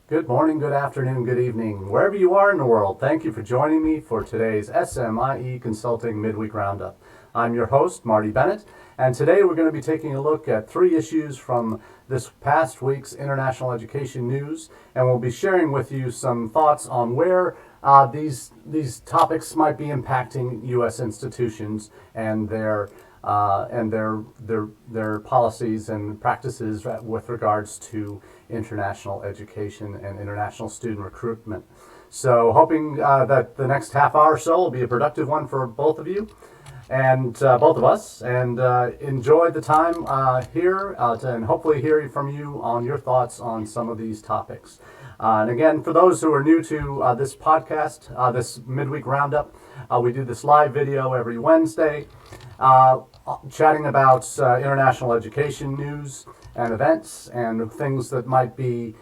Good morning, good afternoon, good evening, wherever you are in the world. Thank you for joining me for today's SMIE Consulting Midweek Roundup. I'm your host, Marty Bennett, and today we're going to be taking a look at 3 issues from this past week's international education news, and we'll be sharing with you some thoughts on where these topics might be impacting U.S. institutions and their policies and practices with regards to international education and international student recruitment. So hoping that the next half hour or so will be a productive one for both of you and both of us, and enjoy the time here and hopefully hear from you on your thoughts on some of these topics. And again, for those who are new to this podcast, this midweek roundup, we do this live video every Wednesday, chatting about international education news and events and things that might be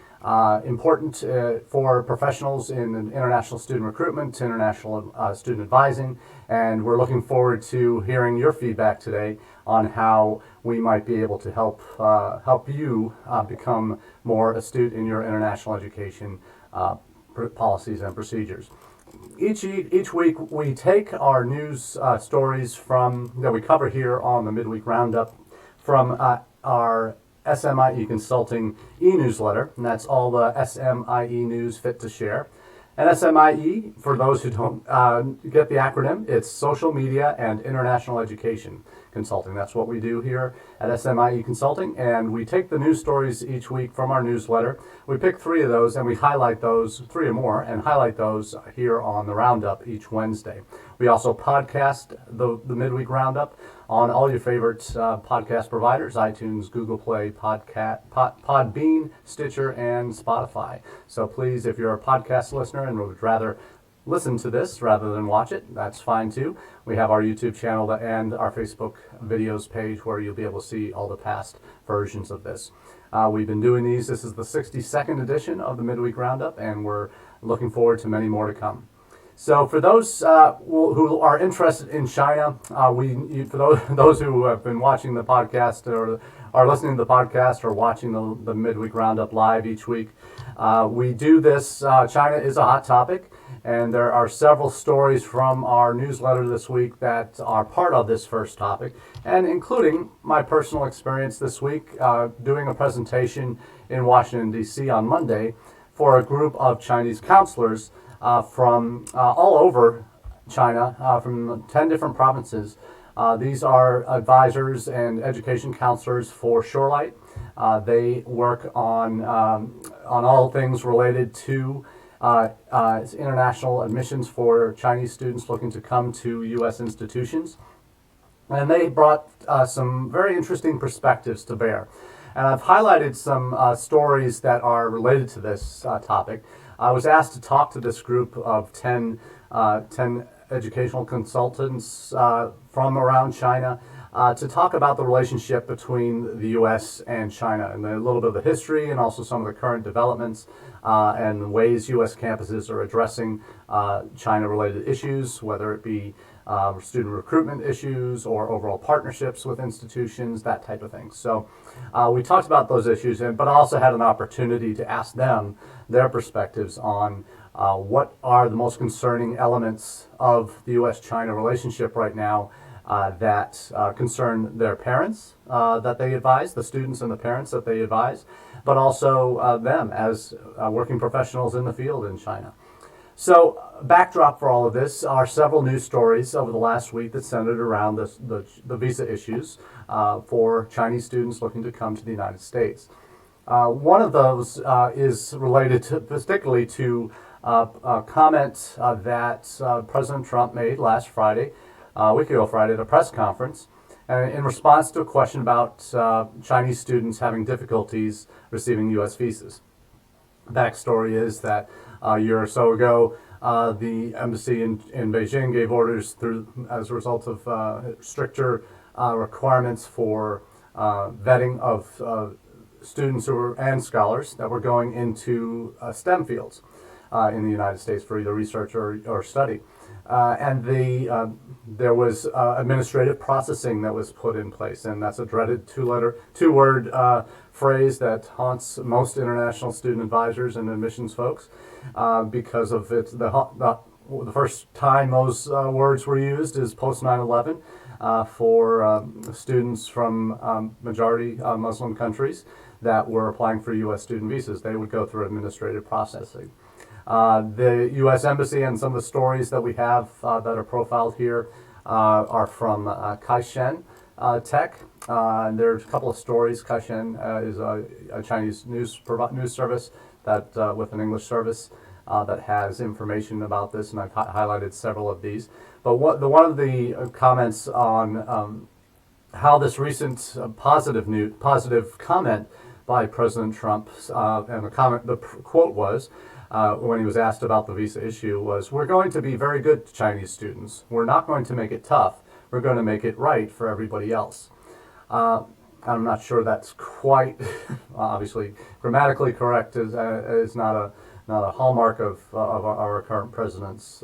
important for professionals in international student recruitment, international student advising, and we're looking forward to hearing your feedback today on how we might be able to help you become more astute in your international education policies and procedures. Each week we take our news stories that we cover here on the Midweek Roundup from our SMIE Consulting e-newsletter, and that's all the SMIE news fit to share. And SMIE, for those who don't get the acronym, it's Social Media and International Education Consulting. That's what we do here at SMIE Consulting, and we take the news stories each week from our newsletter. We pick 3 of those, and we highlight those, 3 or more, and highlight those here on the Roundup each Wednesday. We also podcast the Midweek Roundup on all your favorite podcast providers: iTunes, Google Play, Podbean, Stitcher, and Spotify. So please, if you're a podcast listener and would rather listen to this rather than watch it, that's fine too. We have our YouTube channel and our Facebook videos page where you'll be able to see all the past versions of this. We've been doing these. This is the 62nd edition of the Midweek Roundup, and we're looking forward to many more to come. So for those who are interested in China, for those who have been watching the podcast or are listening to the podcast or watching the Midweek Roundup live each week, we do this. China is a hot topic, and there are several stories from our newsletter this week that are part of this first topic, and including my personal experience this week doing a presentation in Washington, D.C. on Monday for a group of Chinese counselors from all over China, from 10 different provinces. These are advisors and education counselors for Shorelight. They work on all things related to international admissions for Chinese students looking to come to U.S. institutions. And they brought some very interesting perspectives to bear. And I've highlighted some stories that are related to this topic. I was asked to talk to this group of 10 educational consultants from around China to talk about the relationship between the U.S. and China, and a little bit of the history and also some of the current developments and ways U.S. campuses are addressing China-related issues, whether it be student recruitment issues or overall partnerships with institutions, that type of thing. So we talked about those issues, but also had an opportunity to ask them their perspectives on what are the most concerning elements of the U.S.-China relationship right now that concern their parents that they advise, the students and the parents that they advise, but also them as working professionals in the field in China. So, backdrop for all of this are several news stories over the last week that centered around the visa issues for Chinese students looking to come to the United States. One of those is related particularly to a comment that President Trump made last Friday, a week ago Friday, at a press conference, in response to a question about Chinese students having difficulties receiving U.S. visas. Backstory is that a year or so ago, the embassy in Beijing gave orders as a result of stricter requirements for vetting of students and scholars that were going into STEM fields in the United States for either research or study. And there was administrative processing that was put in place, and that's a dreaded two-word phrase that haunts most international student advisors and admissions folks because of the first time those words were used is post 9/11 for students from majority Muslim countries that were applying for U.S. student visas. They would go through administrative processing. The U.S. Embassy and some of the stories that we have that are profiled here are from Kaishen Tech. And there's a couple of stories. Kaishen is a Chinese news service that with an English service that has information about this, and I've highlighted several of these. But one of the comments on how this recent positive comment by President Trump, and the quote was, when he was asked about the visa issue, was, "We're going to be very good to Chinese students. We're not going to make it tough. We're going to make it right for everybody else." I'm not sure that's quite, obviously, grammatically correct. Is not a hallmark of our current president's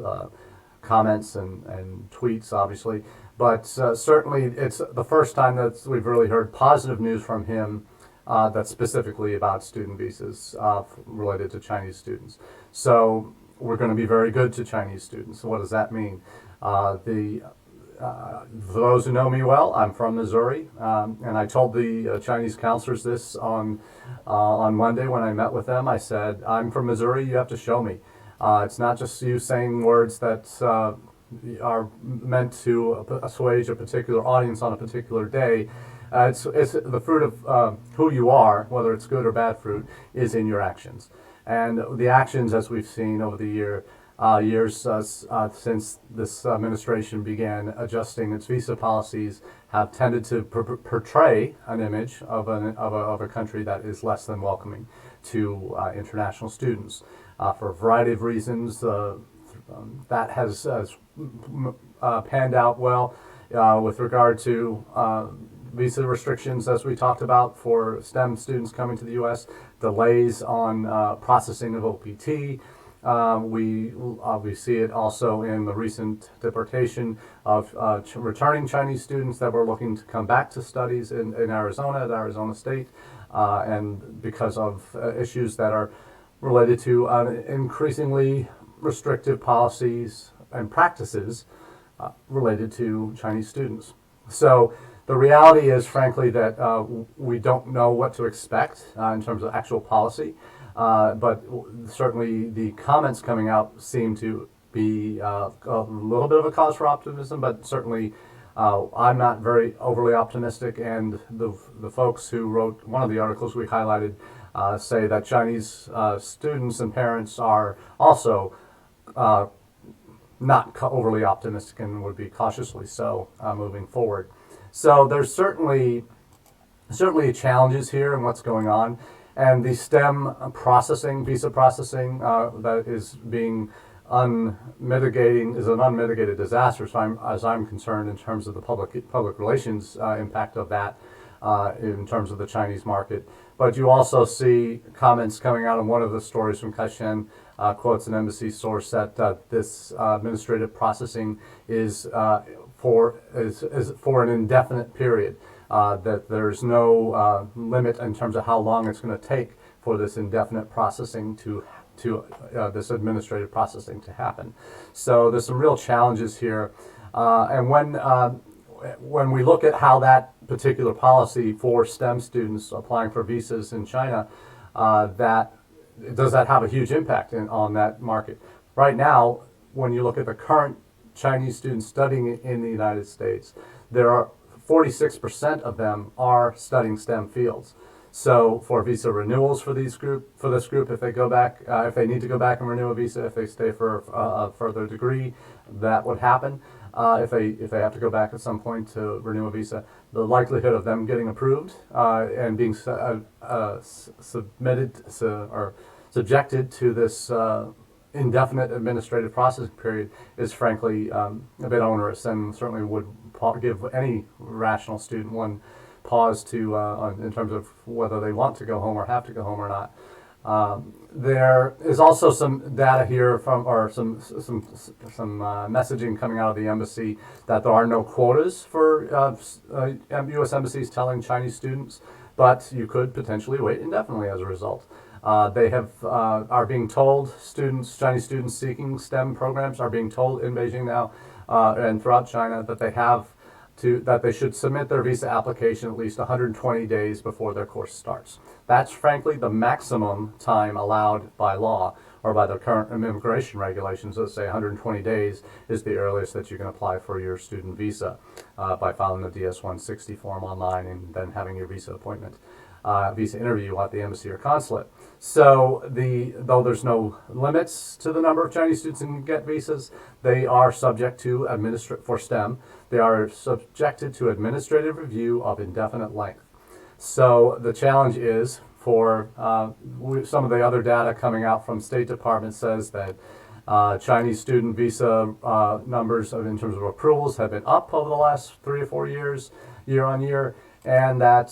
comments and tweets, obviously. But certainly, it's the first time that we've really heard positive news from him that's specifically about student visas related to Chinese students. So we're going to be very good to Chinese students. So what does that mean? For those who know me well, I'm from Missouri, and I told the Chinese counselors this on Monday when I met with them. I said, "I'm from Missouri. You have to show me. It's not just you saying words that are meant to assuage a particular audience on a particular day. It's the fruit of who you are, whether it's good or bad fruit, is in your actions." And the actions, as we've seen over the years since this administration began adjusting its visa policies, have tended to portray an image of a country that is less than welcoming to international students. For a variety of reasons, that has panned out well with regard to visa restrictions, as we talked about, for STEM students coming to the U.S., delays on processing of OPT. We see it also in the recent deportation of returning Chinese students that were looking to come back to studies in Arizona, at Arizona State, and because of issues that are related to increasingly restrictive policies and practices related to Chinese students. So the reality is, frankly, that we don't know what to expect in terms of actual policy. But certainly the comments coming out seem to be a little bit of a cause for optimism, but certainly I'm not very overly optimistic, and the folks who wrote one of the articles we highlighted say that Chinese students and parents are also not overly optimistic and would be cautiously so moving forward. So there's certainly challenges here in what's going on. And the STEM processing, visa processing, that is being is an unmitigated disaster, as I'm concerned, in terms of the public relations impact of that in terms of the Chinese market. But you also see comments coming out in one of the stories from Kaishen, quotes an embassy source that this administrative processing is for an indefinite period. That there's no limit in terms of how long it's going to take for this indefinite processing to this administrative processing to happen. So there's some real challenges here, and when we look at how that particular policy for STEM students applying for visas in China, does that have a huge impact on that market? Right now, when you look at the current Chinese students studying in the United States, there are 46% of them are studying STEM fields. So for visa renewals for this group, if they go back, if they need to go back and renew a visa, if they stay for a further degree, that would happen. If they have to go back at some point to renew a visa, the likelihood of them getting approved and being subjected to this indefinite administrative processing period is frankly a bit onerous, and certainly would give any rational student one pause to in terms of whether they want to go home or have to go home or not. There is also some data here or some messaging coming out of the embassy that there are no quotas for U.S. embassies telling Chinese students but you could potentially wait indefinitely as a result. They are being told, Chinese students seeking STEM programs are being told in Beijing now and throughout China that they should submit their visa application at least 120 days before their course starts. That's frankly the maximum time allowed by law or by the current immigration regulations that say 120 days is the earliest that you can apply for your student visa by filing the DS-160 form online and then having your visa interview at the embassy or consulate. So though there's no limits to the number of Chinese students who can get visas, they are subject to for STEM. They are subjected to administrative review of indefinite length. So the challenge is for some of the other data coming out from State Department says that Chinese student visa numbers in terms of approvals have been up over the last 3 or 4 years, year on year, and that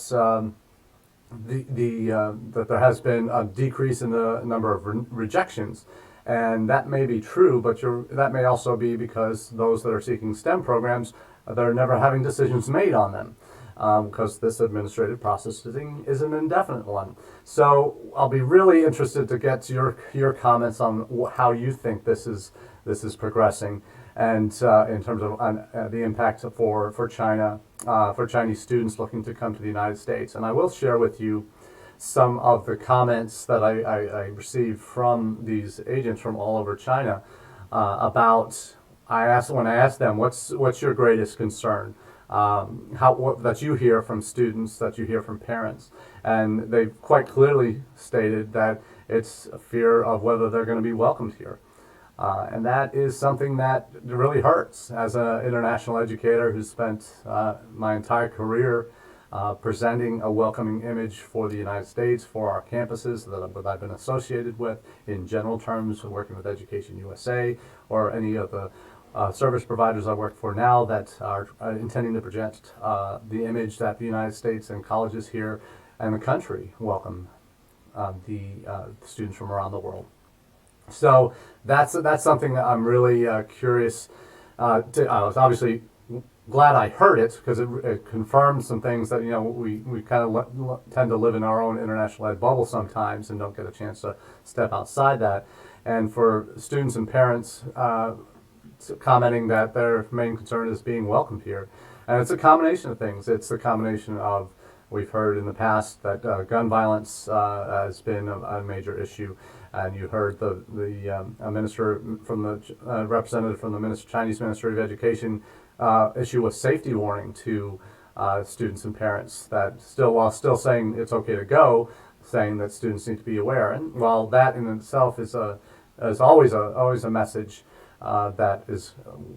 that there has been a decrease in the number of rejections. And that may be true, but that may also be because those that are seeking STEM programs, they're never having decisions made on them because this administrative processing is an indefinite one. So I'll be really interested to get your comments on how you think this is progressing, and in terms of the impact for China, for Chinese students looking to come to the United States. And I will share with you some of the comments that I received from these agents from all over China about. When I asked them, what's your greatest concern? That you hear from students, that you hear from parents, and they quite clearly stated that it's a fear of whether they're going to be welcomed here. And that is something that really hurts as an international educator who spent my entire career presenting a welcoming image for the United States, for our campuses that I've been associated with in general terms, working with Education USA or any of the service providers I work for now that are intending to project the image that the United States and colleges here and the country welcome the students from around the world. So that's something that I'm really curious. I was obviously glad I heard it because it confirms some things that we kind of tend to live in our own international ed bubble sometimes and don't get a chance to step outside that. And for students and parents commenting that their main concern is being welcomed here, and it's a combination of things. It's a combination of, we've heard in the past that gun violence has been a major issue. And you heard the minister from the representative from the Chinese Ministry of Education issue a safety warning to students and parents that while still saying it's okay to go, saying that students need to be aware. And while that in itself is always a message that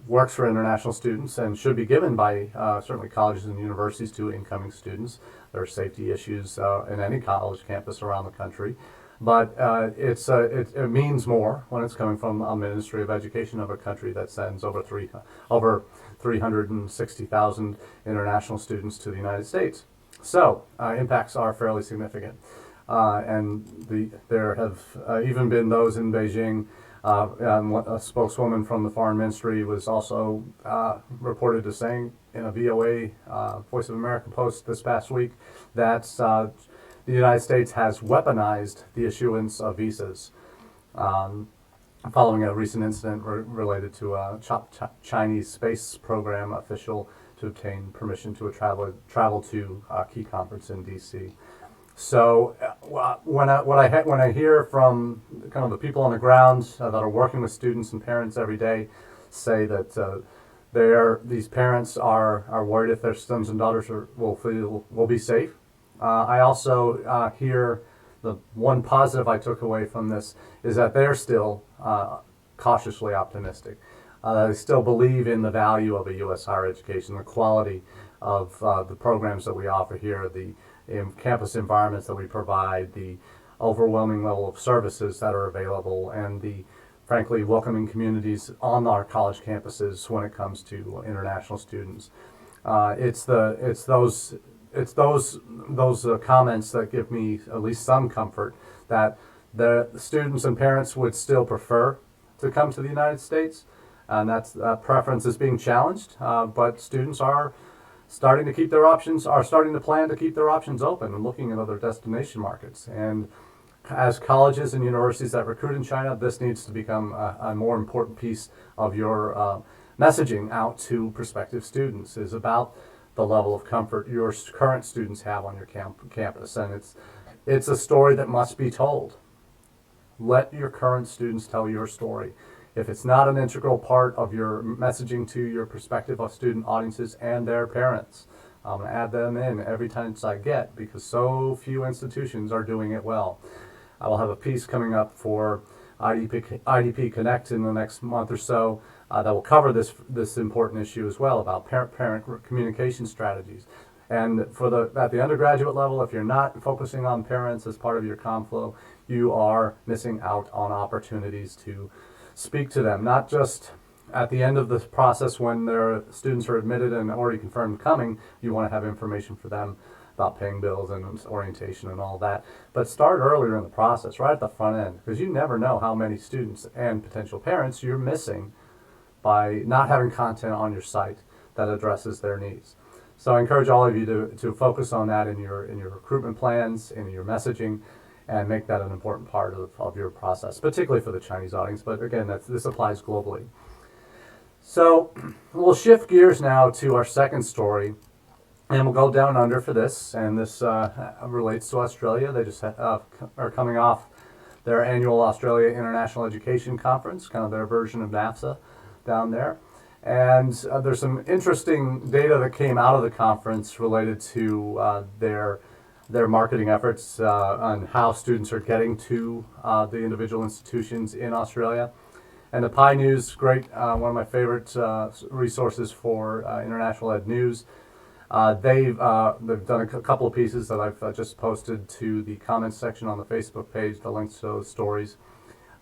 works for international students and should be given by certainly colleges and universities to incoming students. There are safety issues in any college campus around the country. But it means more when it's coming from a Ministry of Education of a country that sends over 360,000 international students to the United States. So impacts are fairly significant. And there have even been those in Beijing. A spokeswoman from the Foreign Ministry was also reported as saying in a VOA Voice of America post this past week that the United States has weaponized the issuance of visas following a recent incident related to a Chinese space program official to obtain permission to travel to a key conference in D.C. So when I hear from kind of the people on the ground that are working with students and parents every day say that these parents are worried if their sons and daughters will be safe. I also hear the one positive I took away from this is that they're still cautiously optimistic. They still believe in the value of a U.S. higher education, the quality of the programs that we offer here, the campus environments that we provide, the overwhelming level of services that are available, and the frankly welcoming communities on our college campuses when it comes to international students. It's those comments that give me at least some comfort that the students and parents would still prefer to come to the United States, and that preference is being challenged. But students are starting to plan to keep their options open and looking at other destination markets. And as colleges and universities that recruit in China, this needs to become a more important piece of your messaging out to prospective students, is about the level of comfort your current students have on your campus. And it's a story that must be told. Let your current students tell your story. If it's not an integral part of your messaging to your prospective student audiences and their parents, I'm going to add them in every chance I get, because so few institutions are doing it well. I will have a piece coming up for IDP Connect in the next month or so that will cover this important issue as well, about parent-parent communication strategies. And at the undergraduate level, if you're not focusing on parents as part of your ComFlow, you are missing out on opportunities to speak to them, not just at the end of the process when their students are admitted and already confirmed coming. You want to have information for them about paying bills and orientation and all that, but start earlier in the process, right at the front end, because you never know how many students and potential parents you're missing by not having content on your site that addresses their needs. So I encourage all of you to focus on that in your recruitment plans, in your messaging, and make that an important part of your process, particularly for the Chinese audience. But again, this applies globally. So we'll shift gears now to our second story, and we'll go down under for this. And this relates to Australia. They just are coming off their annual Australia International Education Conference, kind of their version of NAFSA down there. And there's some interesting data that came out of the conference related to their marketing efforts on how students are getting to the individual institutions in Australia. And the Pi News, great, one of my favorite resources for international ed news. They've done a couple of pieces that I've just posted to the comments section on the Facebook page, the links to those stories.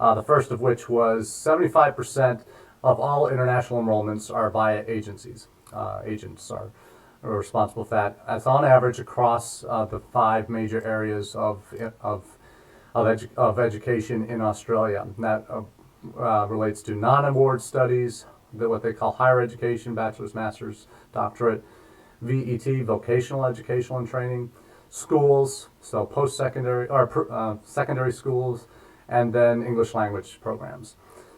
The first of which was 75% of all international enrollments are via agencies. Agents are responsible for that. That's on average across the 5 major areas of education in Australia. And that relates to non-award studies, what they call higher education, bachelor's, master's, doctorate, VET, vocational educational and training, schools, so post-secondary or secondary schools, and then English language programs.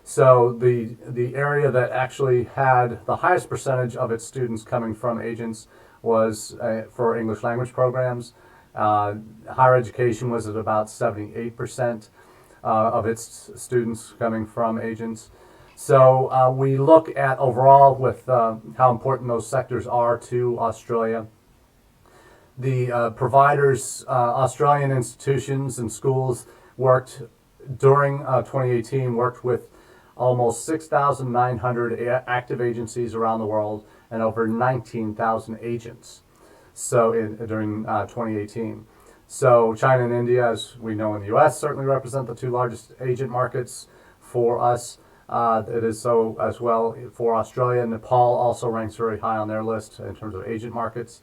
So the area that actually had the highest percentage of its students coming from agents was for English language programs. Higher education was at about 78% of its students coming from agents. So we look at overall with how important those sectors are to Australia. The providers, Australian institutions and schools worked during 2018, worked with almost 6,900 active agencies around the world and over 19,000 agents. So during 2018. So China and India, as we know in the US, certainly represent the 2 largest agent markets for us. It is so as well for Australia. Nepal also ranks very high on their list in terms of agent markets.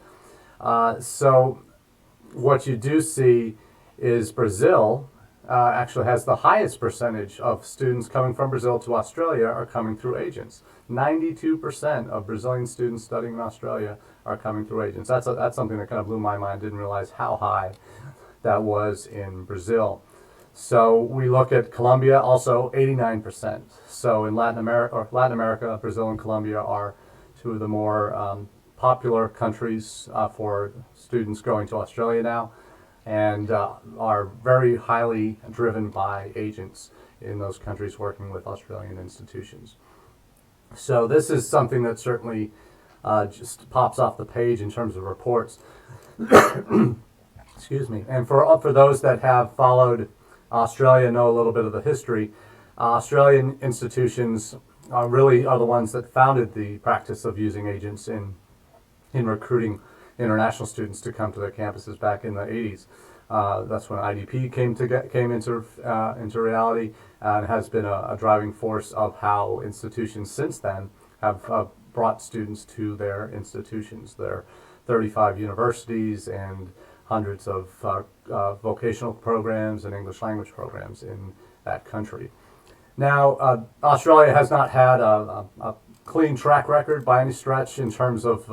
So what you do see is Brazil actually has the highest percentage of students coming from Brazil to Australia are coming through agents. 92% of Brazilian students studying in Australia are coming through agents. That's something that kind of blew my mind. Didn't realize how high that was in Brazil. So we look at Colombia, also 89%. So in Latin America, Brazil and Colombia are 2 of the more popular countries for students going to Australia now, and are very highly driven by agents in those countries working with Australian institutions. So this is something that certainly just pops off the page in terms of reports. Excuse me. And for those that have followed Australia, know a little bit of the history, Australian institutions really are the ones that founded the practice of using agents in recruiting international students to come to their campuses back in the 80s. That's when IDP came into reality, and has been a driving force of how institutions since then have brought students to their institutions. There are 35 universities and hundreds of vocational programs and English language programs in that country. Now, Australia has not had clean track record by any stretch in terms of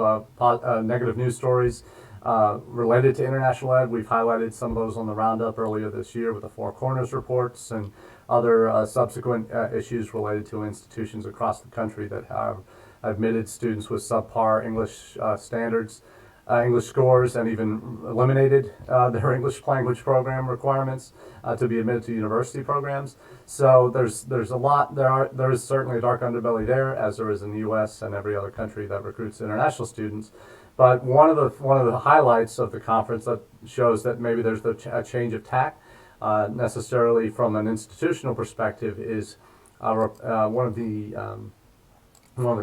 negative news stories related to international ed. We've highlighted some of those on the Roundup earlier this year with the Four Corners reports and other subsequent issues related to institutions across the country that have admitted students with subpar English standards, English scores, and even eliminated their English language program requirements to be admitted to university programs. So there's a lot. There is certainly a dark underbelly there, as there is in the U.S. and every other country that recruits international students. But one of the highlights of the conference that shows that maybe there's a change of tack, necessarily from an institutional perspective, is one of the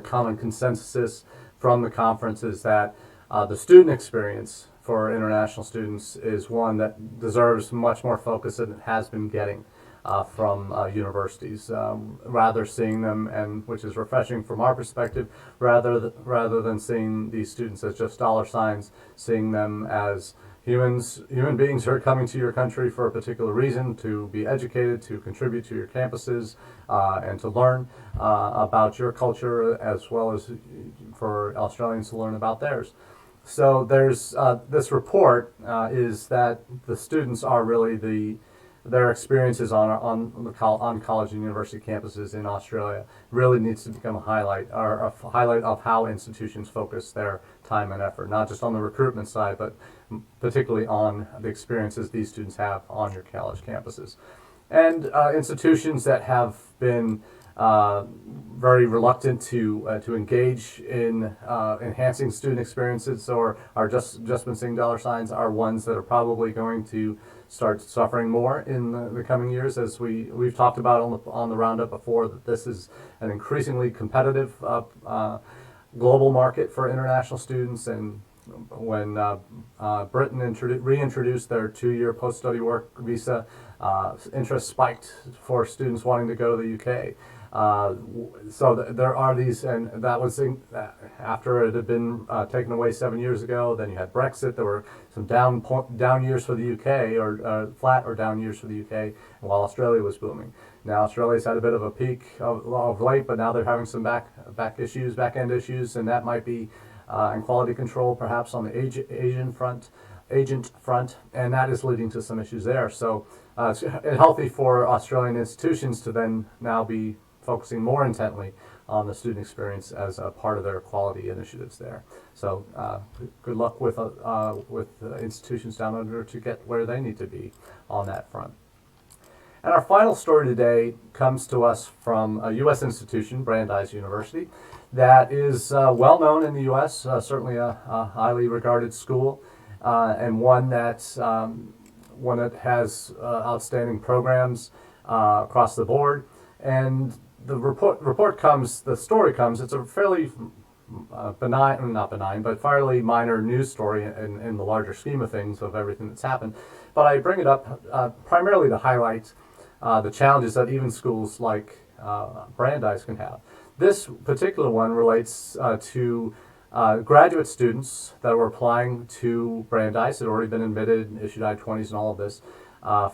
common consensuses from the conference is that the student experience for international students is one that deserves much more focus than it has been getting from universities. Rather seeing them, and which is refreshing from our perspective, rather than seeing these students as just dollar signs, seeing them as human beings who are coming to your country for a particular reason, to be educated, to contribute to your campuses, and to learn about your culture, as well as for Australians to learn about theirs. So there's this report is that the students are really their experiences on college and university campuses in Australia really needs to become a highlight of how institutions focus their time and effort, not just on the recruitment side, but particularly on the experiences these students have on your college campuses. And institutions that have been very reluctant to engage in enhancing student experiences, or are just been seeing dollar signs, are ones that are probably going to start suffering more in the coming years. As we've talked about on the Roundup before, that this is an increasingly competitive global market for international students. And when Britain reintroduced their 2-year post-study work visa, interest spiked for students wanting to go to the UK. So there are these, and that was after it had been taken away 7 years ago. Then you had Brexit. There were some down years for the UK, or flat or down years for the UK, while Australia was booming. Now Australia's had a bit of a peak of late, but now they're having some back end issues, and that might be in quality control, perhaps on the agent front, and that is leading to some issues there. So it's healthy for Australian institutions to then now be focusing more intently on the student experience as a part of their quality initiatives there. So good luck with institutions down under to get where they need to be on that front. And our final story today comes to us from a U.S. institution, Brandeis University, that is well known in the U.S., certainly a highly regarded school, and one that has outstanding programs across the board. And the story comes, it's a fairly not benign, but fairly minor news story in the larger scheme of things of everything that's happened. But I bring it up primarily to highlight the challenges that even schools like Brandeis can have. This particular one relates to graduate students that were applying to Brandeis, had already been admitted and issued I-20s and all of this,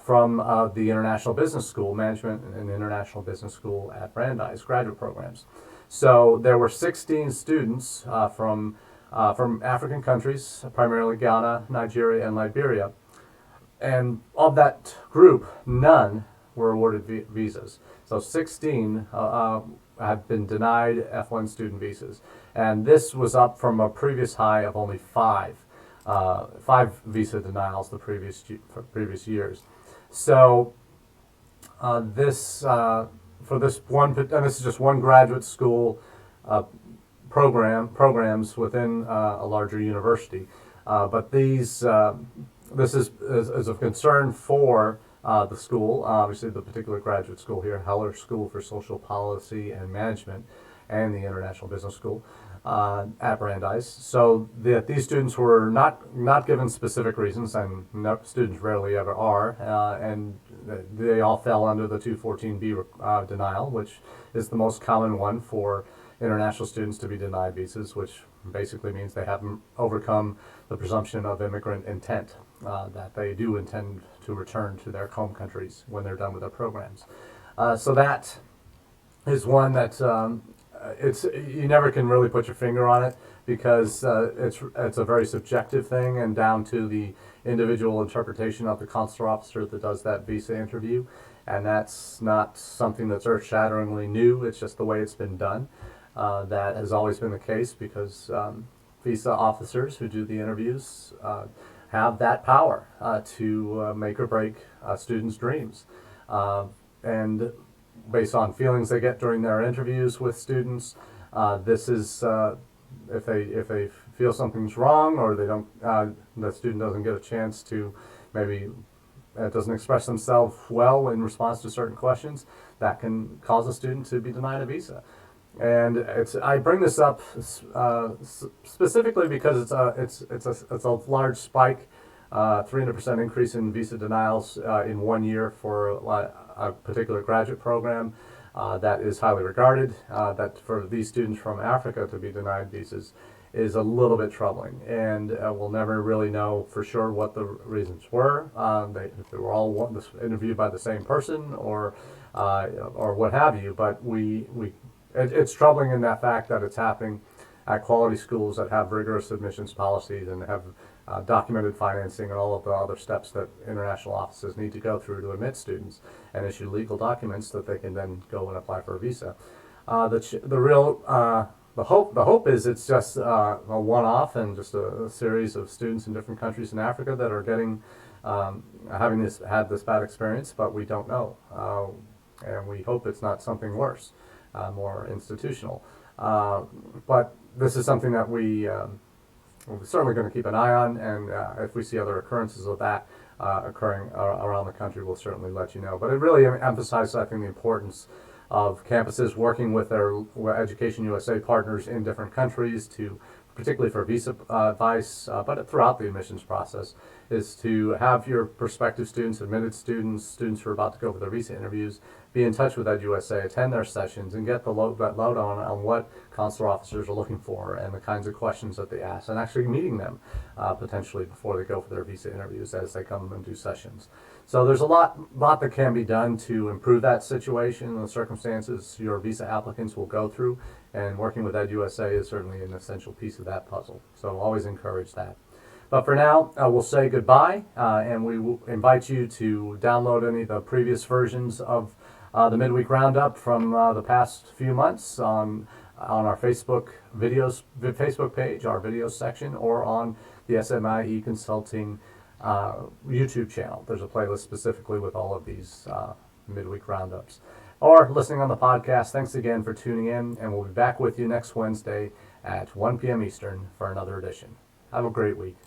from the International Business School, Management and International Business School at Brandeis graduate programs. So there were 16 students from African countries, primarily Ghana, Nigeria, and Liberia. And of that group, none were awarded visas. So 16 have been denied F1 student visas. And this was up from a previous high of only five visa denials the previous years. So for this one, and this is just one graduate school programs within a larger university. But this is of concern for the school, obviously the particular graduate school here, Heller School for Social Policy and Management, and the International Business School at Brandeis. So these students were not given specific reasons, and students rarely ever are, and they all fell under the 214B denial, which is the most common one for international students to be denied visas, which basically means they haven't overcome the presumption of immigrant intent, that they do intend to return to their home countries when they're done with their programs. So that is one that it's you never can really put your finger on it because it's a very subjective thing and down to the individual interpretation of the consular officer that does that visa interview, and that's not something that's earth-shatteringly new. It's just the way it's been done. That has always been the case because visa officers who do the interviews have that power to make or break students' dreams. And based on feelings they get during their interviews with students, this is if they feel something's wrong or they don't, the student doesn't get a chance to maybe doesn't express themselves well in response to certain questions, that can cause a student to be denied a visa. And I bring this up specifically because it's a large spike, 300% increase in visa denials in 1 year for a particular graduate program that is highly regarded. That for these students from Africa to be denied visas is a little bit troubling, and we'll never really know for sure what the reasons were. If they were all interviewed by the same person or what have you, but it's troubling in that fact that it's happening at quality schools that have rigorous admissions policies and have documented financing and all of the other steps that international offices need to go through to admit students and issue legal documents that they can then go and apply for a visa. The hope is it's just a one-off and just a series of students in different countries in Africa that are getting had this bad experience, but we don't know, and we hope it's not something worse. More institutional. But this is something that we're certainly going to keep an eye on, and if we see other occurrences of that occurring around the country, we'll certainly let you know. But it really emphasizes, I think, the importance of campuses working with their Education USA partners in different countries to, particularly for visa advice, but throughout the admissions process, is to have your prospective students, admitted students, students who are about to go for their visa interviews, be in touch with EdUSA, attend their sessions, and get the lowdown on what consular officers are looking for and the kinds of questions that they ask, and actually meeting them potentially before they go for their visa interviews as they come and do sessions. So there's a lot that can be done to improve that situation and the circumstances your visa applicants will go through, and working with EdUSA is certainly an essential piece of that puzzle. So always encourage that. But for now, we'll say goodbye, and we will invite you to download any of the previous versions of the Midweek Roundup from the past few months on our Facebook page, our videos section, or on the SMIE Consulting YouTube channel. There's a playlist specifically with all of these Midweek Roundups. Or listening on the podcast, thanks again for tuning in, and we'll be back with you next Wednesday at 1 p.m. Eastern for another edition. Have a great week.